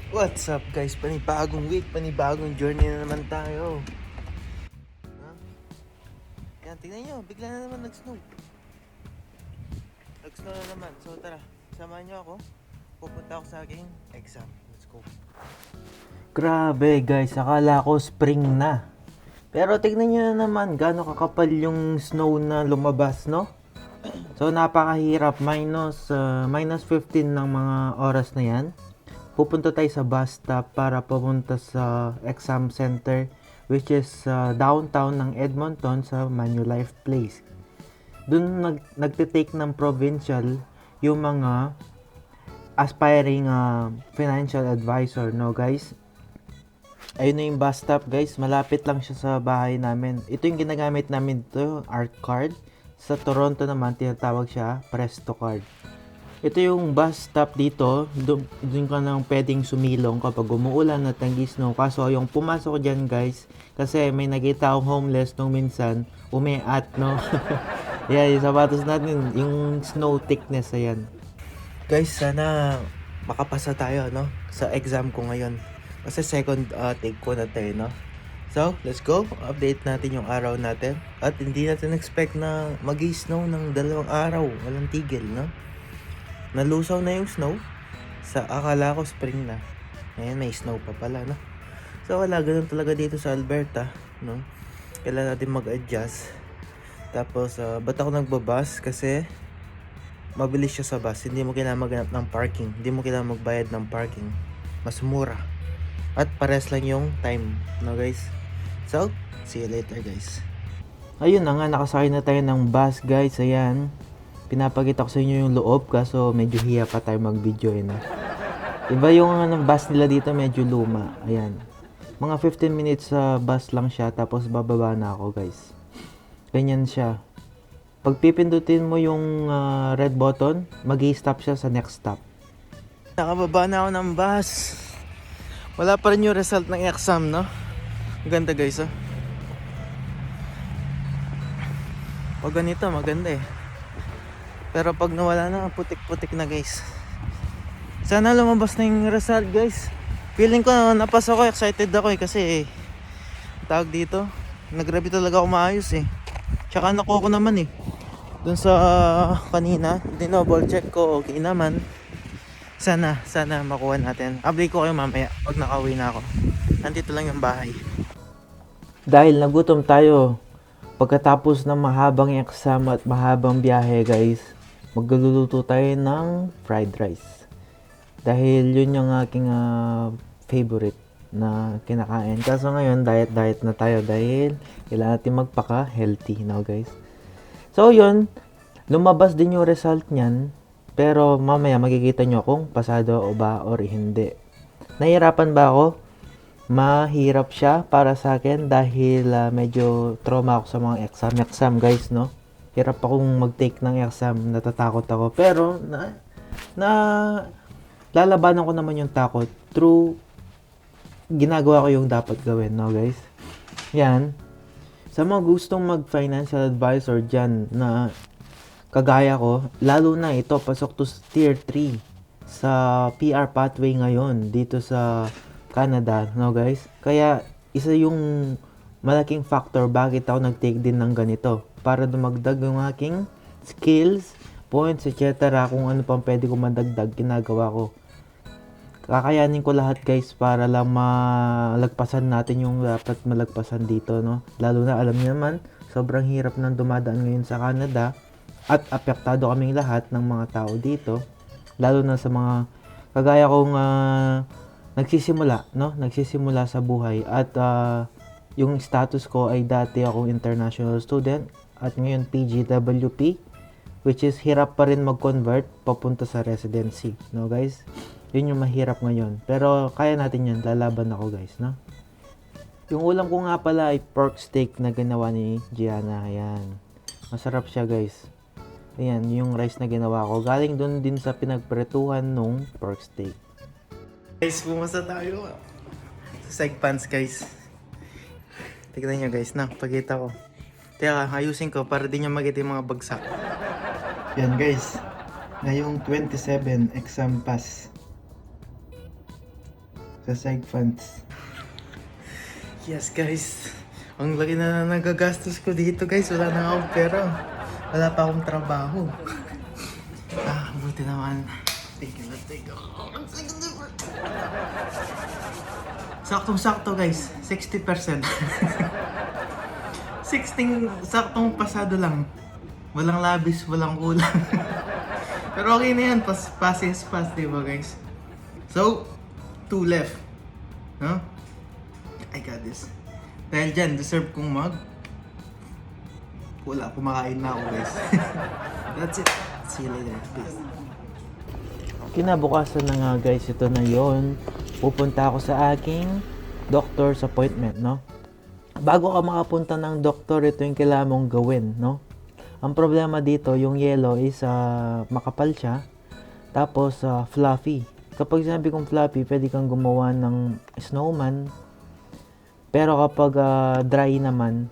What's up guys? Panibagong week, panibagong journey na naman tayo. Ha? Yan, tingnan nyo, bigla na naman nag-snow. Nag-snow na naman. So tara, samahan nyo ako. Pupunta ako sa aking exam. Let's go. Grabe guys, akala ko spring na. Pero tignan nyo na naman, gaano kakapal yung snow na lumabas, no? So napakahirap, minus 15 ng mga oras na yan. Pupunta tayo sa bus stop para pumunta sa exam center, which is downtown ng Edmonton sa Manulife Place. Doon nagtitake ng provincial yung mga aspiring financial advisor, no guys? Ayun na yung bus stop guys, malapit lang siya sa bahay namin. Ito yung ginagamit namin dito, art card. Sa Toronto naman, tinatawag siya Presto card. Ito yung bus stop dito, doon ka nang pwedeng sumilong kapag umuulan at nag-snow. Kaso yung pumasok dyan guys, kasi may nakita akong homeless nung minsan, umiat, no? Yeah, yung sapatos natin, yung snow thickness, ayan. Guys, sana makapasa tayo, no? Sa exam ko ngayon. Kasi second take ko na tayo, no? So, let's go. Update natin yung araw natin. At hindi natin expect na mag-snow ng 2 araw. Walang tigil, no? Nalusaw na yung snow. Sa akala ko spring na. Ngayon may snow pa pala, no? So, wala. Ganun talaga dito sa Alberta, no? Kailangan natin mag-adjust. Tapos, ba't ako nagbabas? Kasi mabilis siya sa bus. Hindi mo kailangan maghanap ng parking. Hindi mo kailangan magbayad ng parking. Mas mura. At pares lang yung time, no guys? So, see you later guys. Ayun na nga, nakasakay na tayo ng bus guys. Ayan. Pinapakita ko sa inyo yung loob kaso medyo hiya pa tayo mag-video eh, no? Iba yung bus nila dito, medyo luma. Ayan. Mga 15 minutes sa bus lang siya tapos bababa na ako guys. Ganyan siya. Pag pipindutin mo yung red button, mag-i-stop siya sa next stop. Nakababa na ako ng bus. Wala pa rin yung result ng exam, no? Ang ganda guys, oh. Pag ganito, maganda eh. Pero pag nawala na, putik-putik na guys. Sana lumabas na yung result guys. Feeling ko napasa ko, excited ako eh. Kasi tawag dito, nag-review talaga ako maayos eh. Tsaka nakuha ko naman eh. Dun sa kanina, dinouble check ko, okay naman. Sana makuha natin. Update ko kayo mamaya pag nakauwi na ako. Nandito lang yung bahay. Dahil nagutom tayo, pagkatapos ng mahabang exam at mahabang biyahe guys, magluluto tayo ng fried rice. Dahil yun yung aking favorite na kinakain. Kaso ngayon, diet na tayo dahil kailangan natin magpaka-healthy now guys. So yun, lumabas din yung result niyan. Pero mamaya makikita nyo kung pasado o ba or hindi. Nahihirapan ba ako? Mahirap siya para sa akin dahil medyo trauma ako sa mga exam guys, no? Hirap akong mag-take ng exam, natatakot ako. Pero na lalabanan ko naman yung takot through ginagawa ko yung dapat gawin, no guys? Yan. Sa mga gustong mag-financial advisor dyan na kagaya ko, lalo na ito, pasok to tier 3 sa PR pathway ngayon dito sa Canada, no guys? Kaya isa yung malaking factor bakit ako nag-take din ng ganito para dumagdag yung aking skills, points, etc. Kung ano pang pwede ko madagdag, ginagawa ko. Kakayanin ko lahat guys para lang malagpasan natin yung dapat malagpasan dito, no? Lalo na alam niyo naman, sobrang hirap ng dumadaan ngayon sa Canada. At apektado kaming lahat ng mga tao dito, lalo na sa mga kagaya kong nagsisimula sa buhay. At yung status ko ay dati akong international student at ngayon PGWP, which is hirap pa rin mag-convert papunta sa residency, no guys? Yun yung mahirap ngayon, pero kaya natin yan, lalaban ako guys, no? Yung ulam ko nga pala ay pork steak na ginawa ni Gianna. Ayan, masarap siya guys. Ayan, yung rice na ginawa ko. Galing doon din sa pinagpretuhan nung pork steak. Guys, pumasa tayo. Sa seg pants, guys. Tignan nyo, guys, na. Pagkita ko. Teka, ayusin ko para di nyo makita yung mga bagsak. Yan, guys. Ngayong 27, exam pass. sa side funds. Yes guys, ang laki na nagagastos ko dito guys. Wala na akong pera. Wala pa akong trabaho. Buti naman. Thank you. Saktong-sakto guys, 60%. 16, saktong pasado lang. Walang labis, walang kulang. Pero okay na yan, pass is pass, diba guys? So, 2 left. No? I got this. Dahil dyan, deserve kong wala, kumakain na ako guys. That's it. See you later. Peace. Kinabukasan na nga guys, ito na yon. Pupunta ako sa aking doctor's appointment, no? Bago ka makapunta ng doktor, ito yung kailangan mong gawin, no? Ang problema dito, yung yellow is makapal siya, tapos fluffy. Kapag sinabi kong fluffy, pwede kang gumawa ng snowman. Pero kapag dry naman,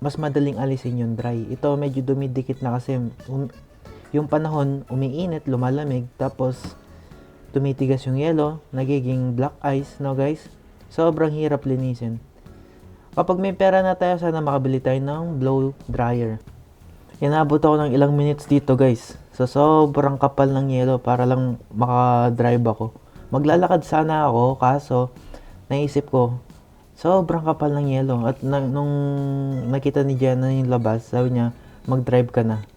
mas madaling alisin yung dry. Ito medyo dumidikit na kasi yung panahon, umiinit, lumalamig, tapos tumitigas yung yellow, nagiging black ice, no guys? Sobrang hirap linisin. Kapag may pera na tayo, sana makabili tayo ng blow dryer. Inabot ako ng ilang minutes dito guys. So sobrang kapal ng yellow para lang makadrive ako. Maglalakad sana ako, kaso naisip ko, sobrang kapal ng yellow. At nung nakita ni Jenna yung labas, sabi niya, mag-drive ka na.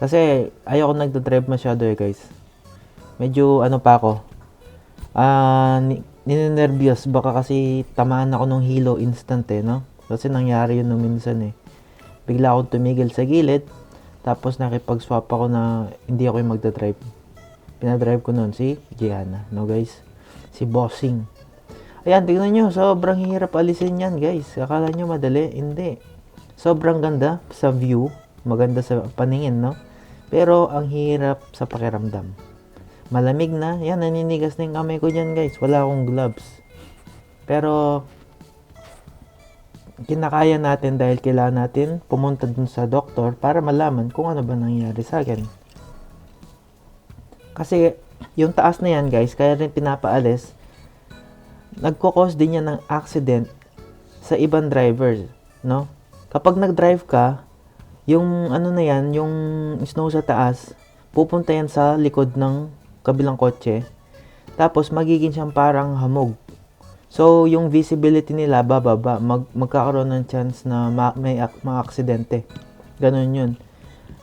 Kasi ayoko nagda-drive masyado guys. Medyo pa ako. Ninenervyos. Baka kasi tamaan ako ng hilo instant no? Kasi nangyari yun nung minsan Bigla akong tumigil sa gilid. Tapos nakipag-swap ako na hindi ako yung magda-drive. Pinadrive ko noon si Gianna, no guys? Si Bossing. Ayan, tignan nyo. Sobrang hirap alisin yan guys. Akala nyo madali? Hindi. Sobrang ganda sa view. Maganda sa paningin, no? Pero ang hirap sa pakiramdam. Malamig na. Yan, naninigas na yung kamay ko dyan guys. Wala akong gloves. Pero kinakaya natin dahil kailangan natin pumunta dun sa doktor para malaman kung ano ba nangyari sa akin. Kasi yung taas na yan guys, kaya rin pinapaalis, nagkukos din yan ng accident sa ibang drivers, no? Kapag nag-drive ka, yung na yan, yung snow sa taas, pupunta yan sa likod ng kabilang kotse. Tapos magiging siyang parang hamog. So, yung visibility nila bababa. Magkakaroon ng chance na may mga aksidente. Ganun yun.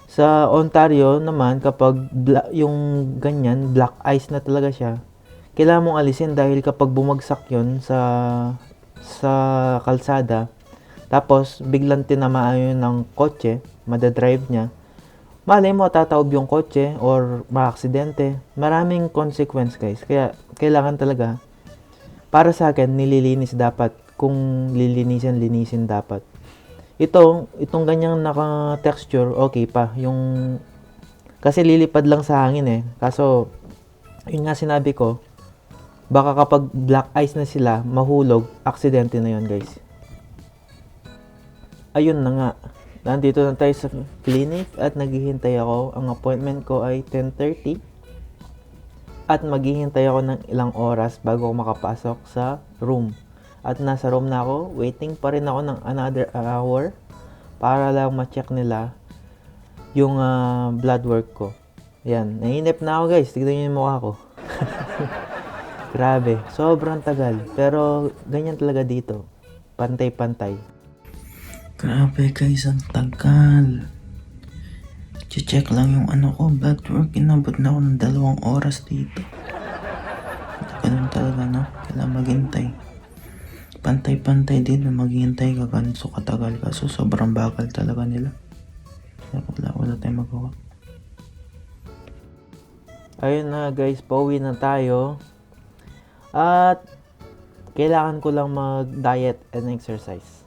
Sa Ontario naman, kapag yung ganyan, black ice na talaga siya, kailangan mong alisin dahil kapag bumagsak yun sa kalsada, tapos biglang tinamaan yun ng kotse, madadrive niya, malay mo tataob yung kotse or maaksidente. Maraming consequence guys. Kaya kailangan talaga, para sa akin, nililinis dapat. Kung linisin dapat. Itong ganyang naka-texture, okay pa. Kasi lilipad lang sa hangin Kaso, yun nga sinabi ko, baka kapag black ice na sila, mahulog, aksidente na yun guys. Ayun na nga. Nandito na tayo sa clinic at naghihintay ako. Ang appointment ko ay 10:30. At maghihintay ako ng ilang oras bago ako makapasok sa room. At nasa room na ako. Waiting pa rin ako ng another hour para lang ma-check nila yung blood work ko. Yan. Nainip na ako guys. Tignan nyo yung mukha ko. Grabe. Sobrang tagal. Pero ganyan talaga dito. Pantay-pantay. Grabe guys, ang tagal. Check lang yung blood work. Inabot na ako ng 2 oras dito. Ganun talaga, no? Kailangan maghintay. Pantay-pantay din na maghintay ka ganso katagal. Kaso sobrang bagal talaga nila. Wala tayong magawa. Ayun na guys, pauwi na tayo. At kailangan ko lang mag-diet and exercise.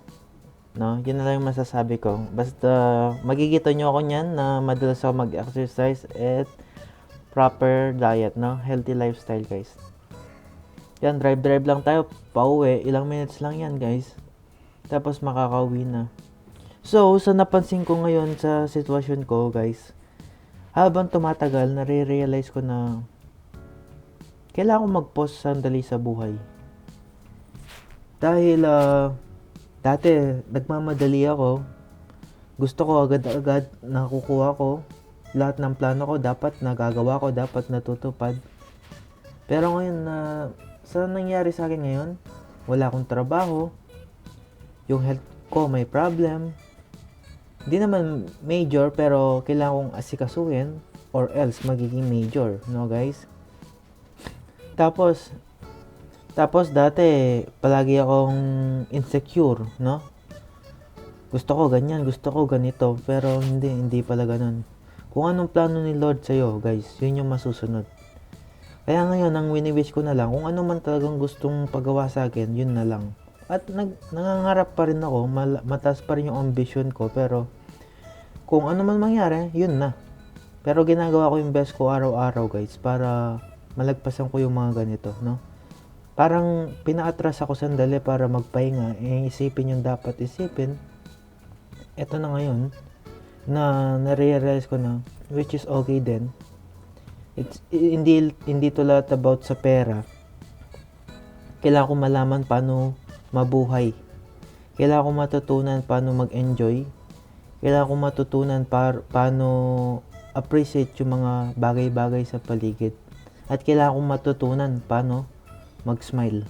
No, yun na lang yung masasabi ko. Basta magigita nyo ako niyan na madalas ako mag-exercise at proper diet, no? Healthy lifestyle, guys. Yan, drive lang tayo. Pauwi. Ilang minutes lang yan, guys. Tapos makakauwi na. So, sa napansin ko ngayon sa sitwasyon ko, guys, habang tumatagal, nare-realize ko na kailangan ko mag-pause sandali sa buhay. Dahil, dati, nagmamadali ako. Gusto ko agad-agad nakukuha ko. Lahat ng plano ko dapat nagagawa ko, dapat natutupad. Pero ngayon, sa nangyari sa akin ngayon, wala akong trabaho. Yung health ko may problem. Hindi naman major, pero kailangan kong asikasuhin or else magiging major, no guys? Tapos dati palagi akong insecure, no? Gusto ko ganyan, gusto ko ganito, pero hindi pala ganun. Kung anong plano ni Lord sa'yo, guys, yun yung masusunod. Kaya ngayon, ang wini-wish ko na lang, kung ano man talagang gustong pagawa sa akin, yun na lang. At nangangarap pa rin ako, mataas pa rin yung ambition ko, pero kung ano man mangyari, yun na. Pero ginagawa ko yung best ko araw-araw, guys, para malagpasan ko yung mga ganito, no? Parang pina-atras ako sandali para magpahinga, isipin yung dapat isipin. Eto na ngayon, na na-realize ko na, which is okay din. Hindi to lahat about sa pera. Kailangan ko malaman paano mabuhay. Kailangan ko matutunan paano mag-enjoy. Kailangan ko matutunan paano appreciate yung mga bagay-bagay sa paligid. At kailangan ko matutunan paano mag-smile.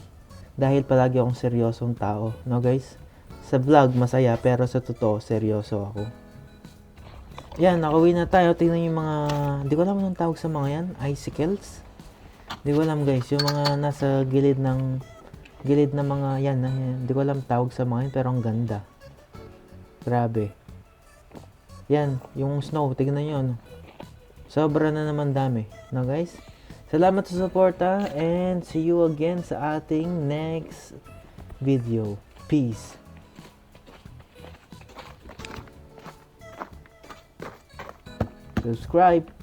Dahil palagi akong seryosong tao. No guys? Sa vlog masaya pero sa totoo seryoso ako. Yan, nakauwi na tayo. Tingnan yung mga, di ko alam anong tawag sa mga yan. Icicles? Di ko alam guys. Yung mga nasa gilid ng mga yan. Di ko alam tawag sa mga yan pero ang ganda. Grabe. Yan, yung snow. Tingnan nyo. No? Sobra na naman dami. No guys? Salamat sa suporta and see you again sa ating next video. Peace. Subscribe.